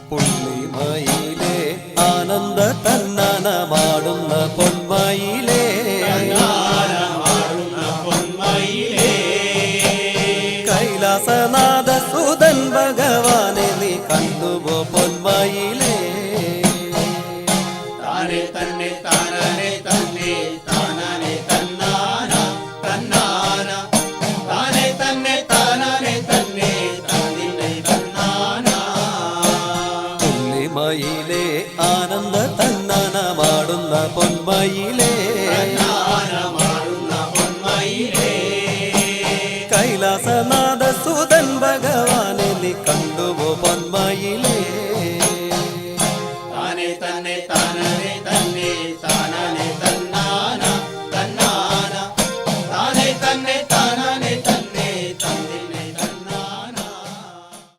പുള്ളിമയിലേ ആനന്ദ തന്നാനമാടുന്ന പൊന്മയിലേ കൈലാസനാഥ സുതൻ ഭഗവാനെ നീ കണ്ടുപോ പൊന്മയിലേ താനെ തന്നെ താനനെ തന്നെ താനനെ തന്നാന തന്നാന താനെ തന്നെ താനനെ തന്നെ താനിനെ തന്നാന പുള്ളിമയിലേ ആനന്ദ തന്നാനമാടുന്ന പൊന്മയിലേ കൈലാസനാഥ സുതൻ ഭഗവാനെ നീ കണ്ടുപോ പൊന്മയിലേ